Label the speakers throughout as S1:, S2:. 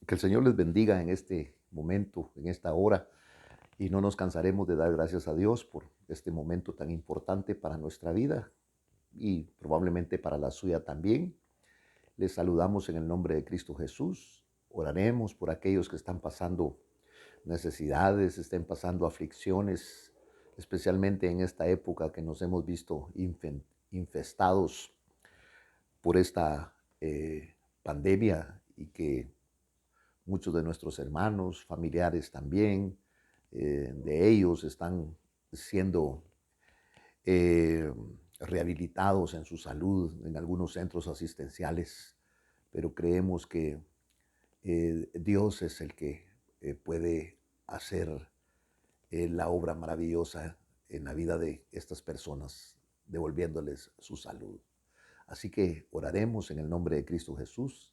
S1: Que el Señor les bendiga en este momento, en esta hora, y no nos cansaremos de dar gracias a Dios por este momento tan importante para nuestra vida y probablemente para la suya también. Les saludamos en el nombre de Cristo Jesús. Oraremos por aquellos que están pasando necesidades, estén pasando aflicciones, especialmente en esta época que nos hemos visto infestados por esta pandemia y que muchos de nuestros hermanos, familiares también, de ellos están siendo eh, rehabilitados en su salud en algunos centros asistenciales, pero creemos que Dios es el que puede hacer la obra maravillosa en la vida de estas personas, devolviéndoles su salud. Así que oraremos en el nombre de Cristo Jesús.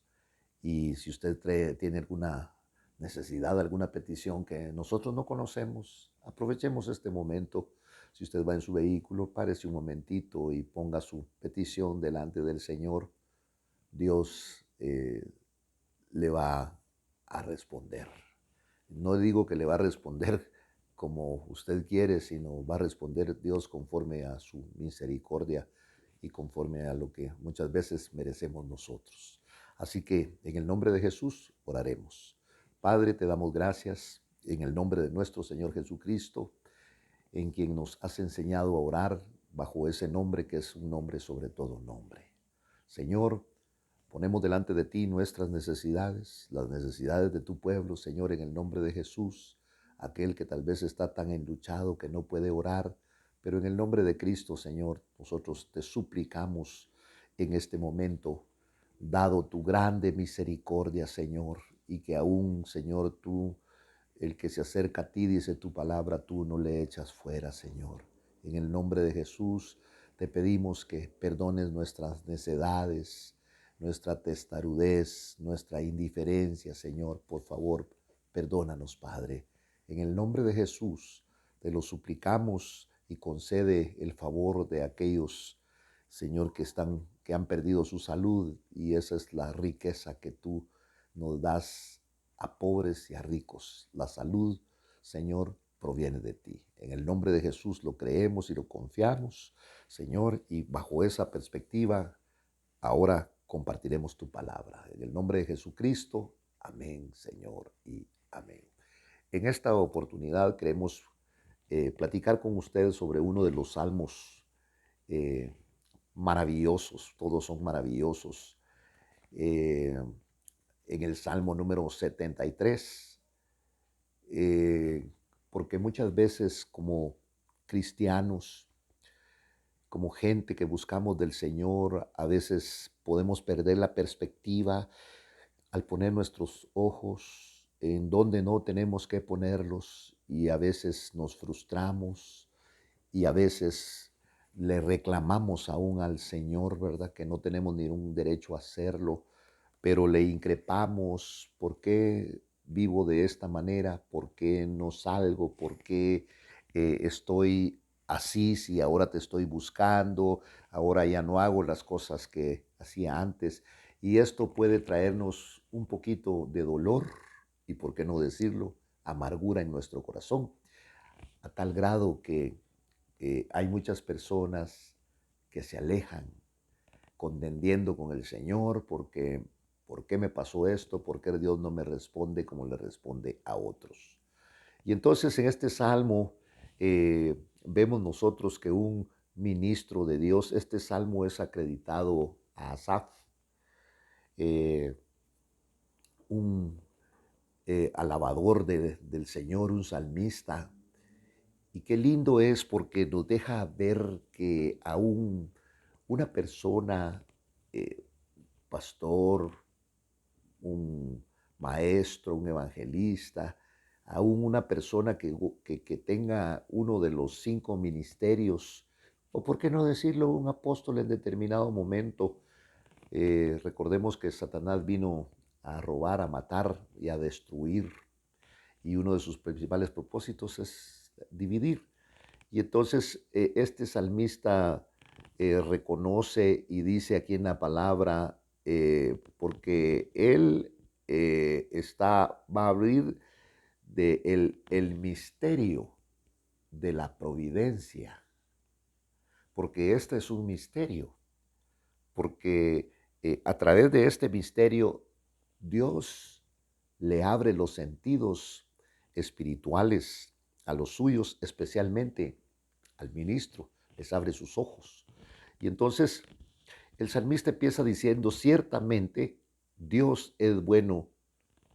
S1: Y si usted tiene alguna necesidad, alguna petición que nosotros no conocemos, aprovechemos este momento. Si usted va en su vehículo, párese un momentito y ponga su petición delante del Señor. Dios le va a responder. No digo que le va a responder como usted quiere, sino va a responder Dios conforme a su misericordia y conforme a lo que muchas veces merecemos nosotros. Así que en el nombre de Jesús oraremos. Padre, te damos gracias en el nombre de nuestro Señor Jesucristo, en quien nos has enseñado a orar bajo ese nombre que es un nombre sobre todo nombre. Señor, ponemos delante de ti nuestras necesidades, las necesidades de tu pueblo, Señor, en el nombre de Jesús, aquel que tal vez está tan enluchado que no puede orar, pero en el nombre de Cristo, Señor, nosotros te suplicamos en este momento, dado tu grande misericordia, Señor, y que aún, Señor, tú, el que se acerca a ti, dice tu palabra, tú no le echas fuera, Señor. En el nombre de Jesús, te pedimos que perdones nuestras necedades, nuestra testarudez, nuestra indiferencia, Señor. Por favor, perdónanos, Padre. En el nombre de Jesús, te lo suplicamos y concede el favor de aquellos, Señor, que han perdido su salud, y esa es la riqueza que tú nos das a pobres y a ricos. La salud, Señor, proviene de ti. En el nombre de Jesús lo creemos y lo confiamos, Señor, y bajo esa perspectiva, ahora compartiremos tu palabra. En el nombre de Jesucristo, amén, Señor, y amén. En esta oportunidad queremos platicar con ustedes sobre uno de los salmos eh, maravillosos, todos son maravillosos. Eh, en el Salmo número 73, eh, porque muchas veces como cristianos, como gente que buscamos del Señor, a veces podemos perder la perspectiva al poner nuestros ojos en donde no tenemos que ponerlos, y a veces nos frustramos y a veces le reclamamos aún al Señor, ¿verdad? Que no tenemos ningún derecho a hacerlo, pero le increpamos: ¿por qué vivo de esta manera? ¿Por qué no salgo? ¿Por qué estoy así si ahora te estoy buscando? Ahora ya no hago las cosas que hacía antes. Y esto puede traernos un poquito de dolor y, por qué no decirlo, amargura en nuestro corazón, a tal grado que hay muchas personas que se alejan contendiendo con el Señor porque ¿por qué me pasó esto? ¿Por qué Dios no me responde como le responde a otros? Y entonces en este salmo vemos nosotros que un ministro de Dios, este salmo es acreditado a Asaf, eh, un alabador del Señor, un salmista. Y qué lindo es porque nos deja ver que aún una persona, eh, pastor, un maestro, un evangelista, aún una persona que tenga uno de los 5 ministerios, o por qué no decirlo, un apóstol en determinado momento. Recordemos que Satanás vino a robar, a matar y a destruir, y uno de sus principales propósitos es dividir. Y entonces este salmista reconoce y dice aquí en la palabra, porque él va a abrir de el misterio de la providencia, porque este es un misterio, porque a través de este misterio Dios le abre los sentidos espirituales a los suyos, especialmente al ministro, les abre sus ojos. Y entonces el salmista empieza diciendo, ciertamente Dios es bueno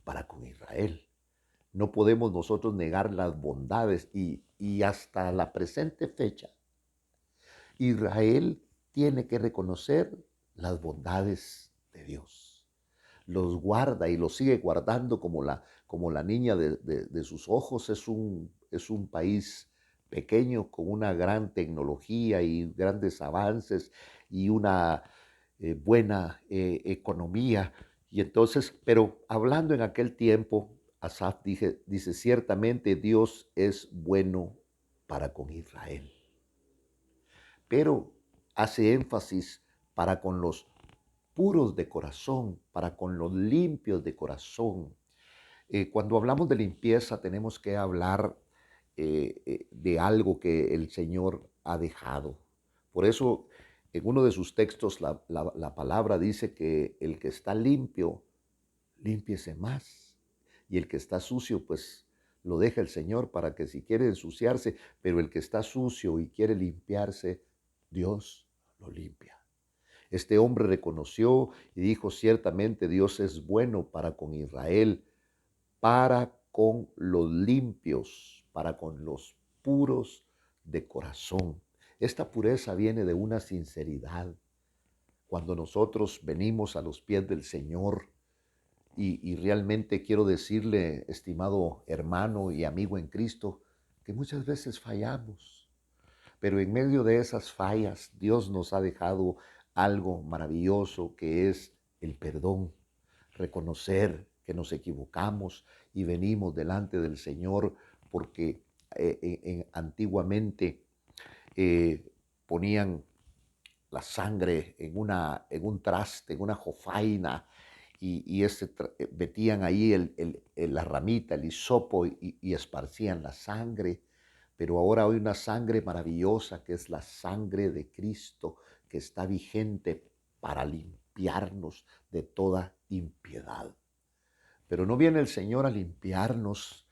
S1: para con Israel. No podemos nosotros negar las bondades y hasta la presente fecha, Israel tiene que reconocer las bondades de Dios. Los guarda y los sigue guardando como la niña de sus ojos. Es un país pequeño con una gran tecnología y grandes avances y una buena economía. Y entonces, pero hablando en aquel tiempo, Asaf dice, ciertamente Dios es bueno para con Israel, pero hace énfasis para con los puros de corazón, para con los limpios de corazón. Cuando hablamos de limpieza tenemos que hablar de algo que el Señor ha dejado. Por eso en uno de sus textos la palabra dice que el que está limpio, límpiese más. Y el que está sucio, pues lo deja el Señor para que si quiere ensuciarse, pero el que está sucio y quiere limpiarse, Dios lo limpia. Este hombre reconoció y dijo, ciertamente Dios es bueno para con Israel, para con los limpios, para con los puros de corazón. Esta pureza viene de una sinceridad. Cuando nosotros venimos a los pies del Señor, y realmente quiero decirle, estimado hermano y amigo en Cristo, que muchas veces fallamos, pero en medio de esas fallas Dios nos ha dejado algo maravilloso que es el perdón, reconocer que nos equivocamos y venimos delante del Señor porque antiguamente eh, ponían la sangre en un traste, en una jofaina, metían ahí la ramita, el hisopo y esparcían la sangre. Pero ahora hay una sangre maravillosa que es la sangre de Cristo, que está vigente para limpiarnos de toda impiedad. Pero no viene el Señor a limpiarnos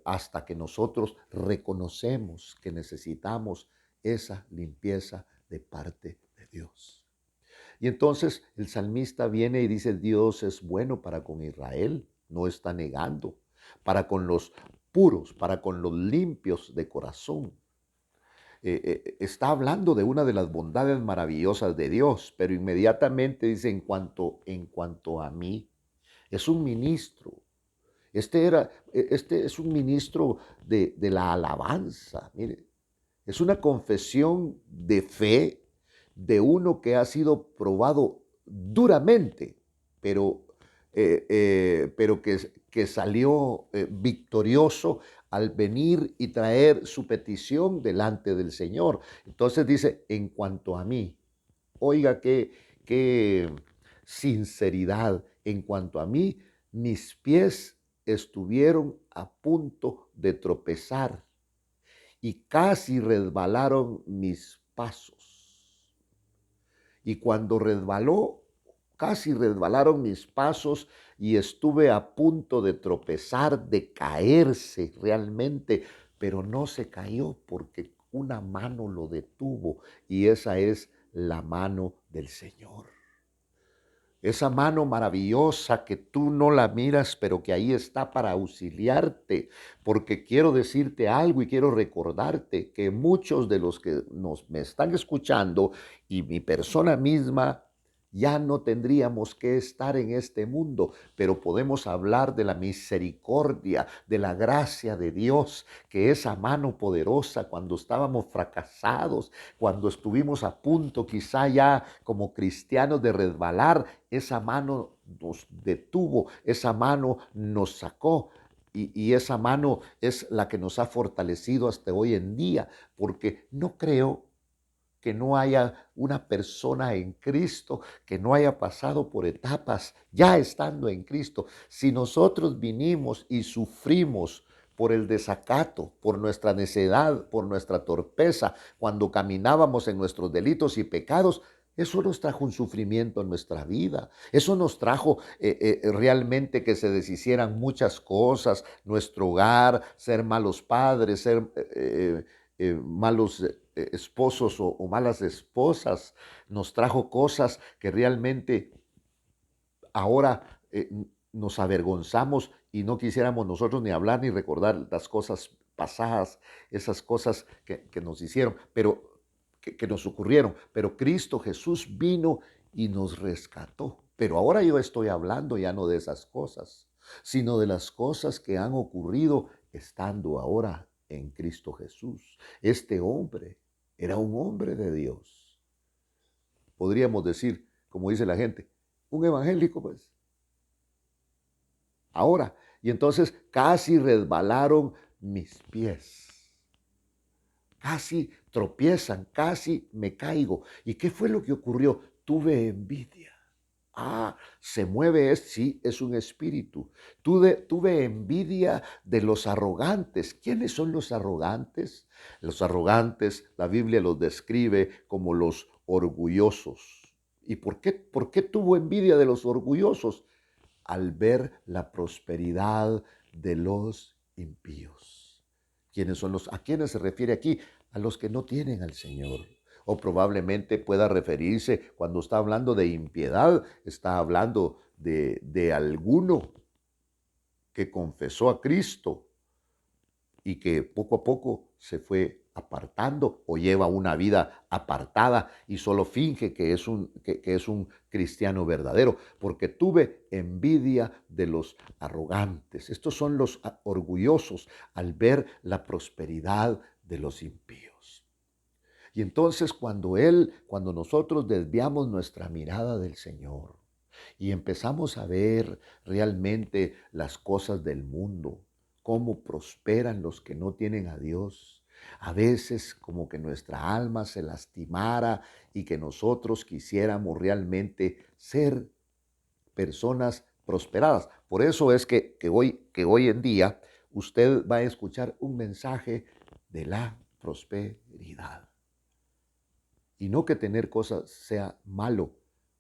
S1: hasta que nosotros reconocemos que necesitamos esa limpieza de parte de Dios. Y entonces el salmista viene y dice, Dios es bueno para con Israel, no está negando, para con los puros, para con los limpios de corazón. Está hablando de una de las bondades maravillosas de Dios, pero inmediatamente dice, en cuanto a mí, es un ministro. Este es un ministro de la alabanza, mire, es una confesión de fe de uno que ha sido probado duramente, pero, pero que salió victorioso al venir y traer su petición delante del Señor. Entonces dice, en cuanto a mí, oiga qué sinceridad, en cuanto a mí, mis pies estuvieron a punto de tropezar y casi resbalaron mis pasos. Y cuando casi resbalaron mis pasos y estuve a punto de tropezar, de caerse realmente, pero no se cayó porque una mano lo detuvo y esa es la mano del Señor. Esa mano maravillosa que tú no la miras, pero que ahí está para auxiliarte, porque quiero decirte algo y quiero recordarte que muchos de los que me están escuchando y mi persona misma, ya no tendríamos que estar en este mundo, pero podemos hablar de la misericordia, de la gracia de Dios, que esa mano poderosa cuando estábamos fracasados, cuando estuvimos a punto quizá ya como cristianos de resbalar, esa mano nos detuvo, esa mano nos sacó. Y esa mano es la que nos ha fortalecido hasta hoy en día, porque no creo que no haya una persona en Cristo que no haya pasado por etapas ya estando en Cristo. Si nosotros vinimos y sufrimos por el desacato, por nuestra necedad, por nuestra torpeza, cuando caminábamos en nuestros delitos y pecados, eso nos trajo un sufrimiento en nuestra vida. Eso nos trajo realmente que se deshicieran muchas cosas, nuestro hogar, ser malos padres, ser malos esposos o malas esposas. Nos trajo cosas que realmente ahora nos avergonzamos y no quisiéramos nosotros ni hablar ni recordar las cosas pasadas, esas cosas que nos hicieron, pero que nos ocurrieron. Pero Cristo Jesús vino y nos rescató. Pero ahora yo estoy hablando ya no de esas cosas, sino de las cosas que han ocurrido estando ahora en Cristo Jesús. Este hombre era un hombre de Dios. Podríamos decir, como dice la gente, un evangélico, pues. Ahora, y entonces casi resbalaron mis pies. Casi tropiezan, casi me caigo. ¿Y qué fue lo que ocurrió? Tuve envidia. Se mueve, sí, es un espíritu. Tuve envidia de los arrogantes. ¿Quiénes son los arrogantes? Los arrogantes, la Biblia los describe como los orgullosos. ¿Y por qué tuvo envidia de los orgullosos? Al ver la prosperidad de los impíos. ¿A quiénes se refiere aquí? A los que no tienen al Señor. O probablemente pueda referirse, cuando está hablando de impiedad, está hablando de alguno que confesó a Cristo y que poco a poco se fue apartando o lleva una vida apartada y solo finge que es un cristiano verdadero, porque tuve envidia de los arrogantes. Estos son los orgullosos al ver la prosperidad de los impíos. Y entonces cuando nosotros desviamos nuestra mirada del Señor y empezamos a ver realmente las cosas del mundo, cómo prosperan los que no tienen a Dios, a veces como que nuestra alma se lastimara y que nosotros quisiéramos realmente ser personas prosperadas. Por eso es que hoy en día usted va a escuchar un mensaje de la prosperidad. Y no que tener cosas sea malo,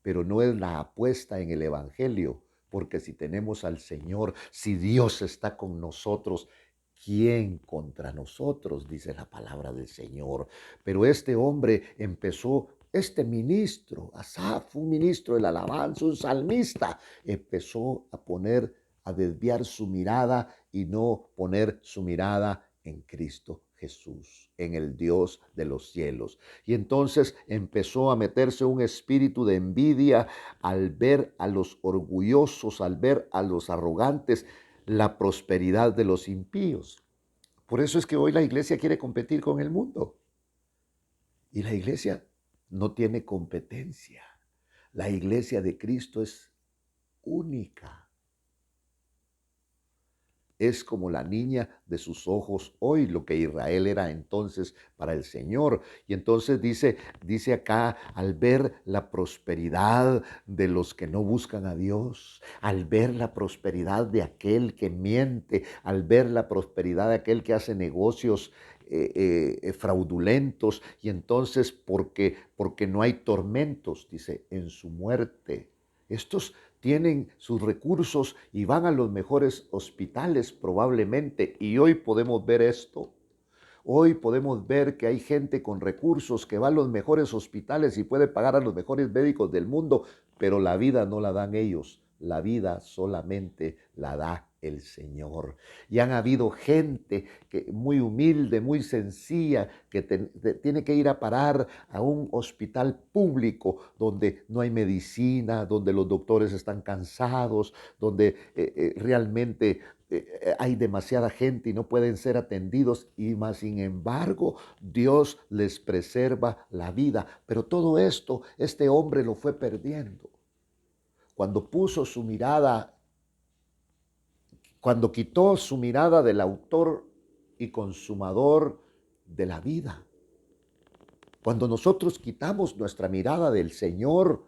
S1: pero no es la apuesta en el Evangelio, porque si tenemos al Señor, si Dios está con nosotros, ¿quién contra nosotros? Dice la palabra del Señor. Pero este hombre empezó, este ministro, Asaf, un ministro de la alabanza, un salmista, empezó a desviar su mirada y no poner su mirada en Cristo Jesús, en el Dios de los cielos. Y entonces empezó a meterse un espíritu de envidia al ver a los orgullosos, al ver a los arrogantes, la prosperidad de los impíos. Por eso es que hoy la iglesia quiere competir con el mundo. Y la iglesia no tiene competencia. La iglesia de Cristo es única. Es como la niña de sus ojos hoy, lo que Israel era entonces para el Señor. Y entonces dice acá, al ver la prosperidad de los que no buscan a Dios, al ver la prosperidad de aquel que miente, al ver la prosperidad de aquel que hace negocios fraudulentos, y entonces porque no hay tormentos, dice, en su muerte. Estos tienen sus recursos y van a los mejores hospitales probablemente. Y hoy podemos ver esto. Hoy podemos ver que hay gente con recursos que va a los mejores hospitales y puede pagar a los mejores médicos del mundo, pero la vida no la dan ellos. La vida solamente la da el Señor. Y han habido gente que muy humilde, muy sencilla, que tiene que ir a parar a un hospital público donde no hay medicina, donde los doctores están cansados, donde realmente hay demasiada gente y no pueden ser atendidos, y más sin embargo Dios les preserva la vida. Pero todo esto, este hombre lo fue perdiendo. Cuando puso su mirada, cuando quitó su mirada del autor y consumador de la vida. Cuando nosotros quitamos nuestra mirada del Señor,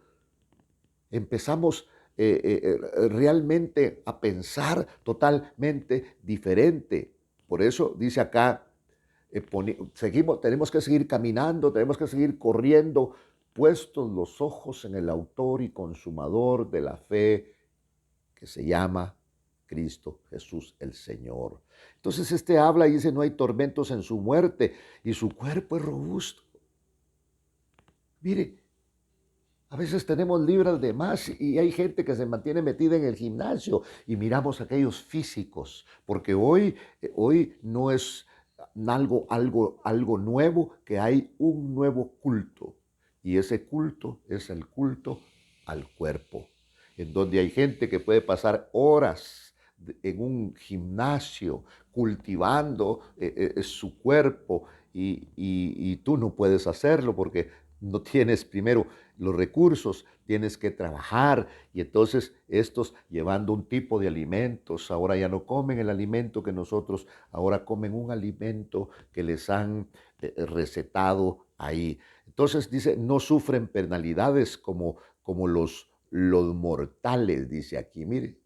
S1: empezamos realmente a pensar totalmente diferente. Por eso dice acá, tenemos que seguir caminando, tenemos que seguir corriendo, puestos los ojos en el autor y consumador de la fe, que se llama Cristo Jesús el Señor. Entonces habla y dice, no hay tormentos en su muerte y su cuerpo es robusto. Mire, a veces tenemos libras de más y hay gente que se mantiene metida en el gimnasio y miramos aquellos físicos, porque hoy no es algo nuevo, que hay un nuevo culto, y ese culto es el culto al cuerpo, en donde hay gente que puede pasar horas en un gimnasio cultivando su cuerpo y tú no puedes hacerlo porque no tienes primero los recursos, tienes que trabajar y entonces estos llevando un tipo de alimentos, ahora ya no comen el alimento que nosotros, ahora comen un alimento que les han recetado ahí. Entonces dice, no sufren penalidades como los mortales, dice aquí, mire,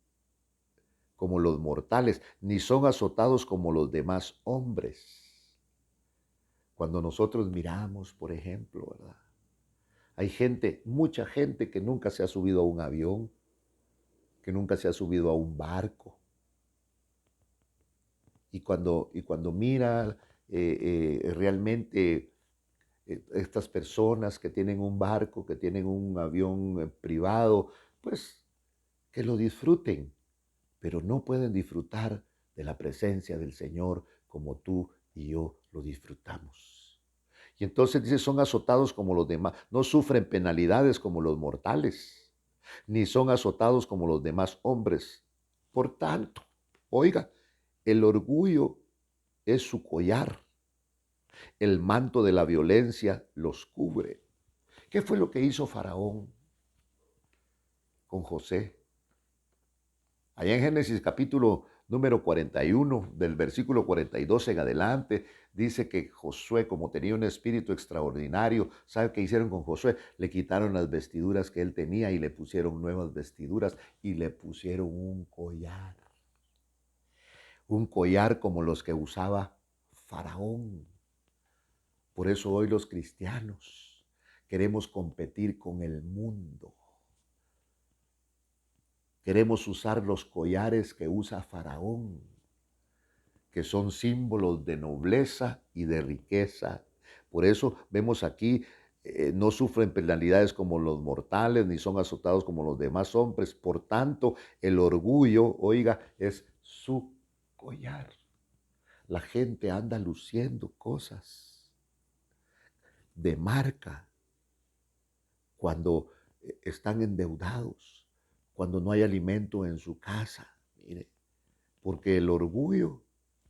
S1: como los mortales, ni son azotados como los demás hombres. Cuando nosotros miramos, por ejemplo, ¿verdad? Hay gente, mucha gente que nunca se ha subido a un avión, que nunca se ha subido a un barco. Y cuando mira realmente estas personas que tienen un barco, que tienen un avión privado, pues que lo disfruten, pero no pueden disfrutar de la presencia del Señor como tú y yo lo disfrutamos. Y entonces dice, son azotados como los demás, no sufren penalidades como los mortales, ni son azotados como los demás hombres. Por tanto, oiga, el orgullo es su collar, el manto de la violencia los cubre. ¿Qué fue lo que hizo Faraón con José? Allá en Génesis capítulo número 41, del versículo 42 en adelante, dice que Josué, como tenía un espíritu extraordinario, ¿sabe qué hicieron con Josué? Le quitaron las vestiduras que él tenía y le pusieron nuevas vestiduras y le pusieron un collar como los que usaba Faraón. Por eso hoy los cristianos queremos competir con el mundo. Queremos usar los collares que usa Faraón, que son símbolos de nobleza y de riqueza. Por eso vemos aquí, no sufren penalidades como los mortales, ni son azotados como los demás hombres. Por tanto, el orgullo, oiga, es su collar. La gente anda luciendo cosas de marca cuando están endeudados, cuando no hay alimento en su casa. Mire, porque el orgullo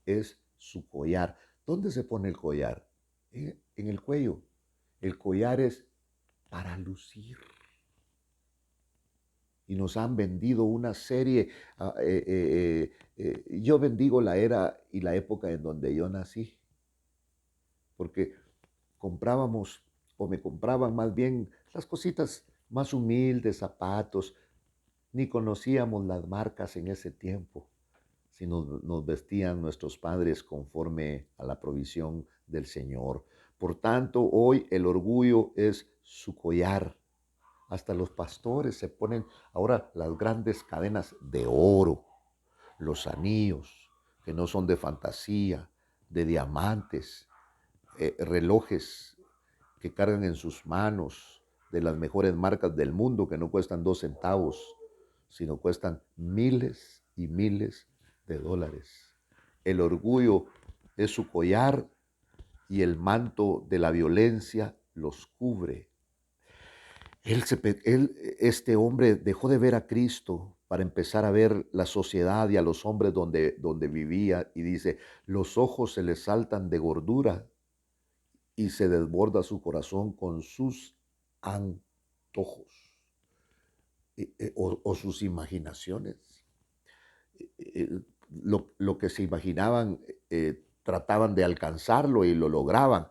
S1: es su collar. ¿Dónde se pone el collar? En el cuello. El collar es para lucir. Y nos han vendido una serie. Yo bendigo la era y la época en donde yo nací. Porque comprábamos, o me compraban más bien, las cositas más humildes, zapatos. Ni conocíamos las marcas en ese tiempo, si nos vestían nuestros padres conforme a la provisión del Señor. Por tanto, hoy el orgullo es su collar. Hasta los pastores se ponen ahora las grandes cadenas de oro, los anillos, que no son de fantasía, de diamantes, relojes que cargan en sus manos de las mejores marcas del mundo, que no cuestan 2 centavos, sino cuestan miles y miles de dólares. El orgullo es su collar y el manto de la violencia los cubre. Este hombre dejó de ver a Cristo para empezar a ver la sociedad y a los hombres donde vivía, y dice, los ojos se le saltan de gordura y se desborda su corazón con sus antojos o sus imaginaciones. Lo que se imaginaban, trataban de alcanzarlo y lo lograban.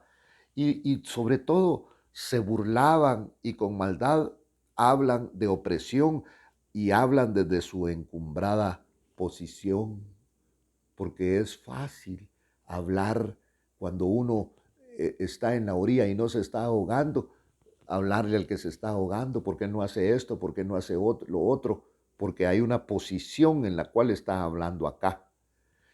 S1: y sobre todo se burlaban y con maldad hablan de opresión y hablan desde su encumbrada posición, porque es fácil hablar cuando uno está en la orilla y no se está ahogando, hablarle al que se está ahogando, ¿por qué no hace esto? ¿Por qué no hace lo otro? Porque hay una posición en la cual está hablando acá.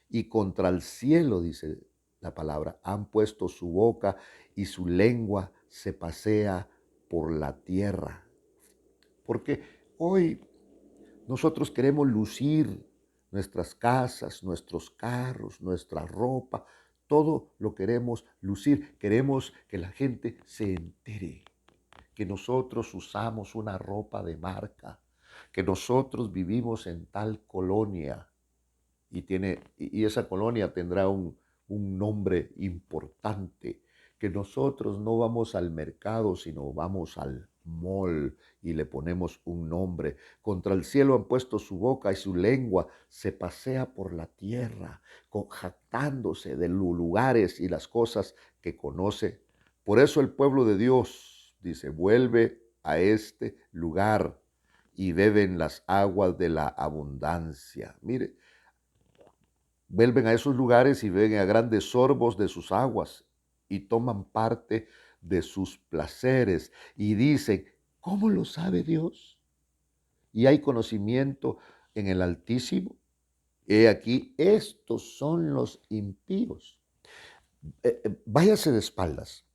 S1: Y contra el cielo, dice la palabra, han puesto su boca y su lengua se pasea por la tierra. Porque hoy nosotros queremos lucir nuestras casas, nuestros carros, nuestra ropa, todo lo queremos lucir. Queremos que la gente se entere que nosotros usamos una ropa de marca, que nosotros vivimos en tal colonia y esa colonia tendrá un nombre importante, que nosotros no vamos al mercado, sino vamos al mall y le ponemos un nombre. Contra el cielo han puesto su boca y su lengua se pasea por la tierra, jactándose de los lugares y las cosas que conoce. Por eso el pueblo de Dios dice, vuelve a este lugar y beben las aguas de la abundancia. Mire, vuelven a esos lugares y beben a grandes sorbos de sus aguas y toman parte de sus placeres y dicen, ¿cómo lo sabe Dios? Y hay conocimiento en el Altísimo. He aquí, estos son los impíos. Váyase de espaldas,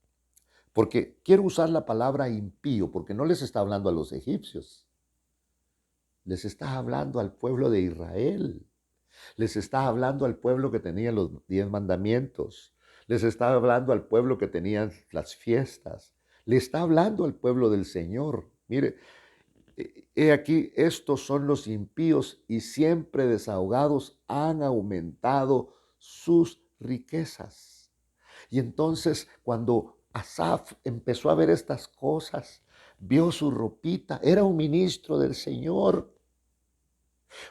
S1: porque quiero usar la palabra impío, porque no les está hablando a los egipcios, les está hablando al pueblo de Israel. Les está hablando al pueblo que tenía los 10 mandamientos. Les está hablando al pueblo que tenía las fiestas. Le está hablando al pueblo del Señor. Mire, he aquí, estos son los impíos y siempre desahogados han aumentado sus riquezas. Y entonces cuando Asaf empezó a ver estas cosas, vio su ropita, era un ministro del Señor.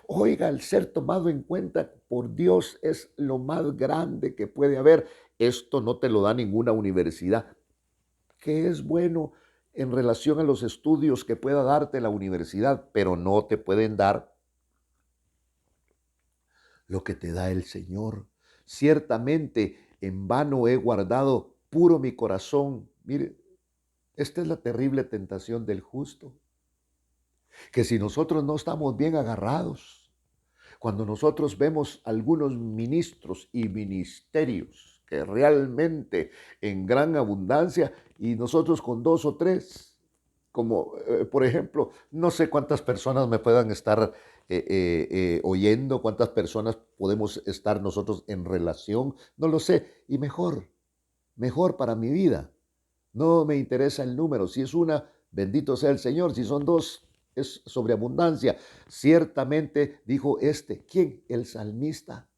S1: Oiga, el ser tomado en cuenta por Dios es lo más grande que puede haber. Esto no te lo da ninguna universidad. ¿Qué es bueno en relación a los estudios que pueda darte la universidad? Pero no te pueden dar lo que te da el Señor. Ciertamente, en vano he guardado puro mi corazón. Mire, esta es la terrible tentación del justo. Que si nosotros no estamos bien agarrados, cuando nosotros vemos algunos ministros y ministerios que realmente en gran abundancia y nosotros con 2 o 3, como por ejemplo, no sé cuántas personas me puedan estar oyendo, cuántas personas podemos estar nosotros en relación, no lo sé, y mejor para mi vida. No me interesa el número, si es una, bendito sea el Señor, si son 2, es sobreabundancia. Ciertamente dijo ¿quién? El salmista.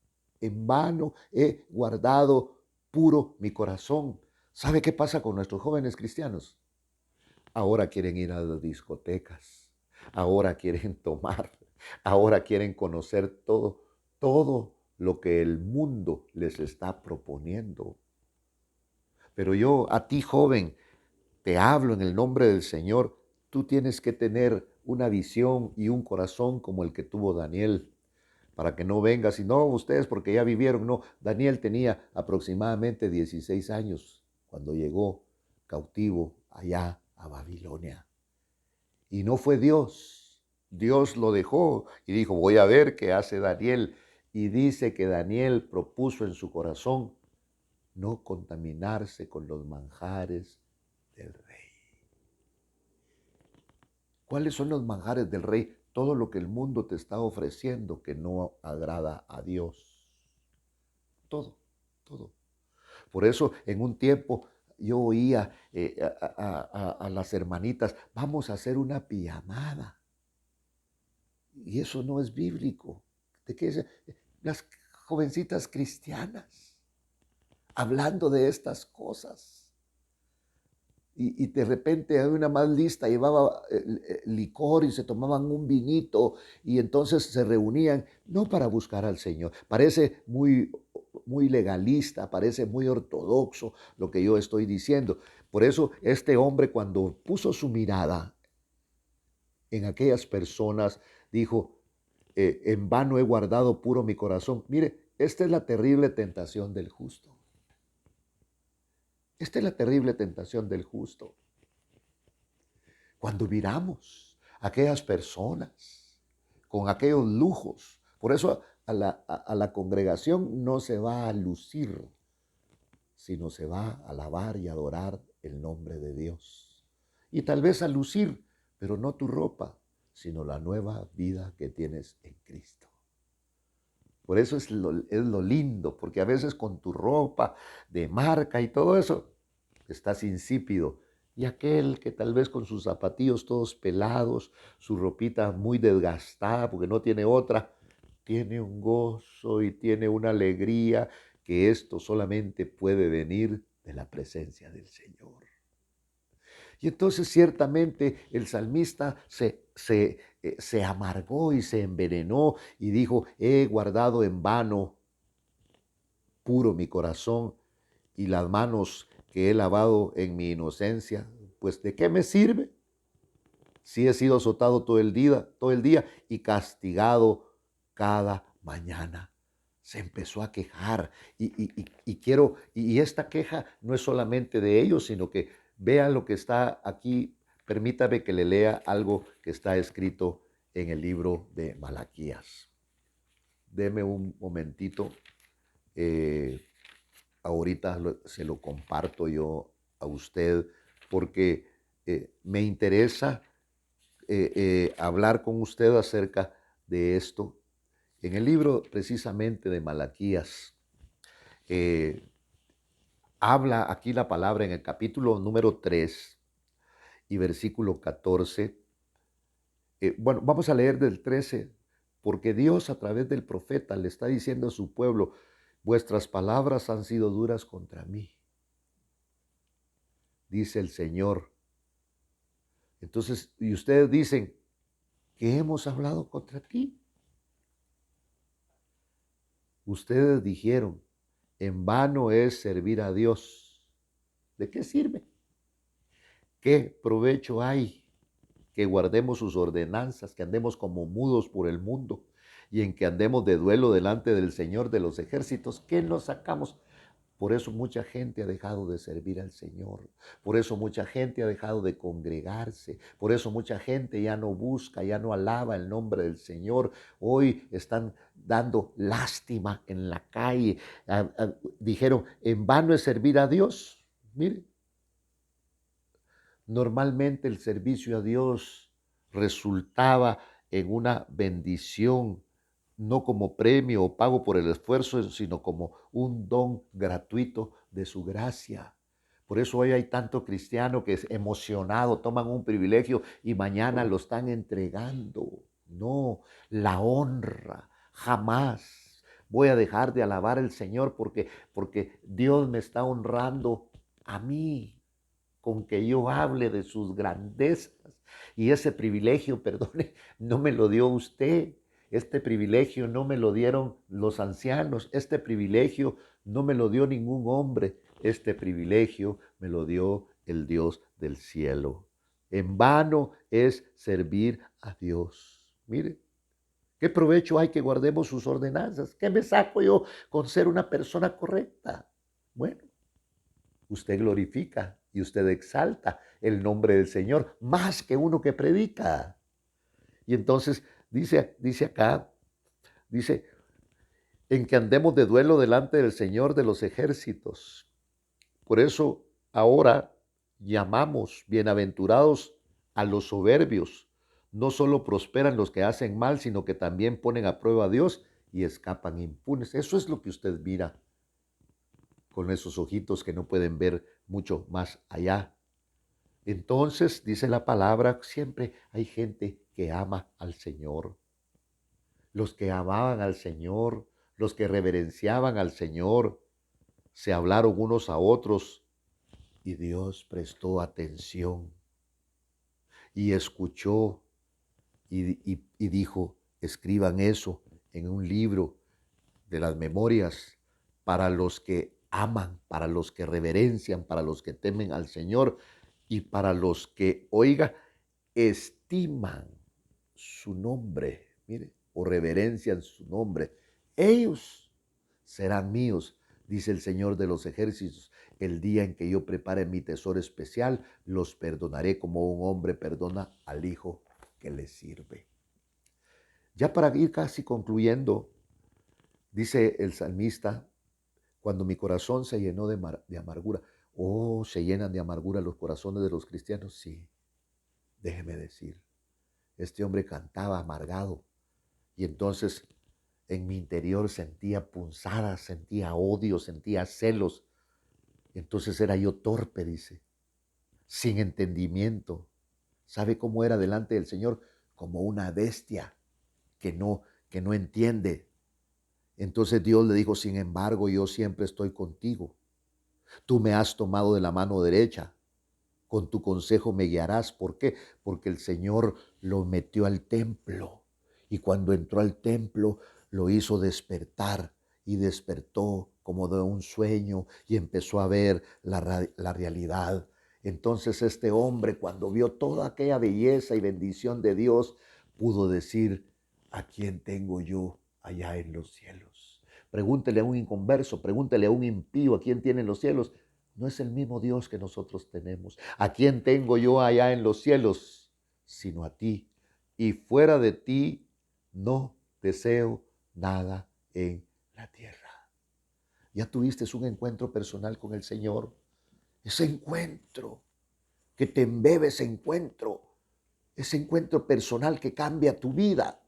S1: En vano he guardado puro mi corazón. ¿Sabe qué pasa con nuestros jóvenes cristianos? Ahora quieren ir a las discotecas, ahora quieren tomar, ahora quieren conocer todo lo que el mundo les está proponiendo. Pero yo, a ti joven, te hablo en el nombre del Señor. Tú tienes que tener una visión y un corazón como el que tuvo Daniel, para que no vengas y no, ustedes porque ya vivieron. No, Daniel tenía aproximadamente 16 años cuando llegó cautivo allá a Babilonia. Y no fue Dios. Dios lo dejó y dijo, voy a ver qué hace Daniel. Y dice que Daniel propuso en su corazón no contaminarse con los manjares del rey. ¿Cuáles son los manjares del rey? Todo lo que el mundo te está ofreciendo que no agrada a Dios. Todo, todo. Por eso en un tiempo yo oía a las hermanitas, vamos a hacer una pijamada. Y eso no es bíblico. ¿De qué es? Las jovencitas cristianas hablando de estas cosas. Y de repente hay una más lista, llevaba licor y se tomaban un vinito y entonces se reunían, no para buscar al Señor. Parece muy, muy legalista, parece muy ortodoxo lo que yo estoy diciendo. Por eso este hombre, cuando puso su mirada en aquellas personas, dijo, en vano he guardado puro mi corazón. Mire, esta es la terrible tentación del justo. Esta es la terrible tentación del justo. Cuando miramos a aquellas personas con aquellos lujos, por eso a la congregación no se va a lucir, sino se va a alabar y adorar el nombre de Dios. Y tal vez a lucir, pero no tu ropa, sino la nueva vida que tienes en Cristo. Por eso es lo lindo, porque a veces con tu ropa de marca y todo eso, estás insípido. Y aquel que tal vez con sus zapatillos todos pelados, su ropita muy desgastada porque no tiene otra, tiene un gozo y tiene una alegría que esto solamente puede venir de la presencia del Señor. Y entonces ciertamente el salmista se amargó y se envenenó y dijo, he guardado en vano puro mi corazón y las manos que he lavado en mi inocencia, pues ¿de qué me sirve? Si he sido azotado todo el día y castigado cada mañana. Se empezó a quejar y esta queja no es solamente de ellos, sino que vean lo que está aquí. Permítame que le lea algo que está escrito en el libro de Malaquías. Deme un momentito. Eh, Ahorita se lo comparto yo a usted porque me interesa hablar con usted acerca de esto. En el libro precisamente de Malaquías, eh, habla aquí la palabra en el capítulo número 3 y versículo 14. Bueno, vamos a leer del 13, porque Dios a través del profeta le está diciendo a su pueblo, vuestras palabras han sido duras contra mí, dice el Señor. Entonces, y ustedes dicen, ¿qué hemos hablado contra ti? Ustedes dijeron, en vano es servir a Dios. ¿De qué sirve? ¿Qué provecho hay que guardemos sus ordenanzas, que andemos como mudos por el mundo y en que andemos de duelo delante del Señor de los ejércitos? ¿Qué nos sacamos? Por eso mucha gente ha dejado de servir al Señor. Por eso mucha gente ha dejado de congregarse. Por eso mucha gente ya no busca, ya no alaba el nombre del Señor. Hoy están dando lástima en la calle. Dijeron, en vano es servir a Dios. Mire, normalmente el servicio a Dios resultaba en una bendición, no como premio o pago por el esfuerzo, sino como un don gratuito de su gracia. Por eso hoy hay tanto cristiano que es emocionado, toman un privilegio y mañana lo están entregando. No, la honra, jamás voy a dejar de alabar al Señor porque Dios me está honrando a mí con que yo hable de sus grandezas. Y ese privilegio, perdone, no me lo dio usted. Este privilegio no me lo dieron los ancianos. Este privilegio no me lo dio ningún hombre. Este privilegio me lo dio el Dios del cielo. En vano es servir a Dios. Mire, ¿qué provecho hay que guardemos sus ordenanzas? ¿Qué me saco yo con ser una persona correcta? Bueno, usted glorifica y usted exalta el nombre del Señor más que uno que predica. Y entonces dice acá, dice, en que andemos de duelo delante del Señor de los ejércitos. Por eso ahora llamamos bienaventurados a los soberbios. No solo prosperan los que hacen mal, sino que también ponen a prueba a Dios y escapan impunes. Eso es lo que usted mira con esos ojitos que no pueden ver mucho más allá. Entonces, dice la palabra, siempre hay gente que ama al Señor. Los que amaban al Señor, los que reverenciaban al Señor, se hablaron unos a otros y Dios prestó atención y escuchó y dijo, escriban eso en un libro de las memorias para los que aman, para los que reverencian, para los que temen al Señor y para los que, oiga, estiman su nombre, mire, o reverencian su nombre. Ellos serán míos, dice el Señor de los ejércitos. El día en que yo prepare mi tesoro especial, los perdonaré como un hombre perdona al hijo que le sirve. Ya para ir casi concluyendo, dice el salmista, cuando mi corazón se llenó de amargura. Oh, ¿se llenan de amargura los corazones de los cristianos? Sí, déjeme decir. Este hombre cantaba amargado y entonces en mi interior sentía punzadas, sentía odio, sentía celos. Entonces era yo torpe, dice, sin entendimiento. ¿Sabe cómo era delante del Señor? Como una bestia que no entiende. Entonces Dios le dijo, sin embargo, yo siempre estoy contigo. Tú me has tomado de la mano derecha. Con tu consejo me guiarás. ¿Por qué? Porque el Señor lo metió al templo. Y cuando entró al templo, lo hizo despertar. Y despertó como de un sueño y empezó a ver la realidad. Entonces este hombre, cuando vio toda aquella belleza y bendición de Dios, pudo decir, ¿a quién tengo yo allá en los cielos? Pregúntele a un inconverso, pregúntele a un impío, ¿a quién tiene en los cielos? No es el mismo Dios que nosotros tenemos. ¿A quién tengo yo allá en los cielos? Sino a ti. Y fuera de ti no deseo nada en la tierra. Ya tuviste un encuentro personal con el Señor. Ese encuentro que te embebe, ese encuentro personal que cambia tu vida.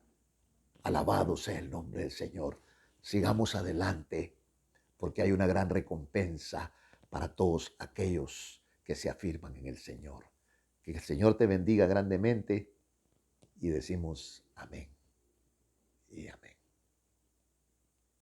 S1: Alabado sea el nombre del Señor. Sigamos adelante porque hay una gran recompensa para todos aquellos que se afirman en el Señor. Que el Señor te bendiga grandemente y decimos amén y amén.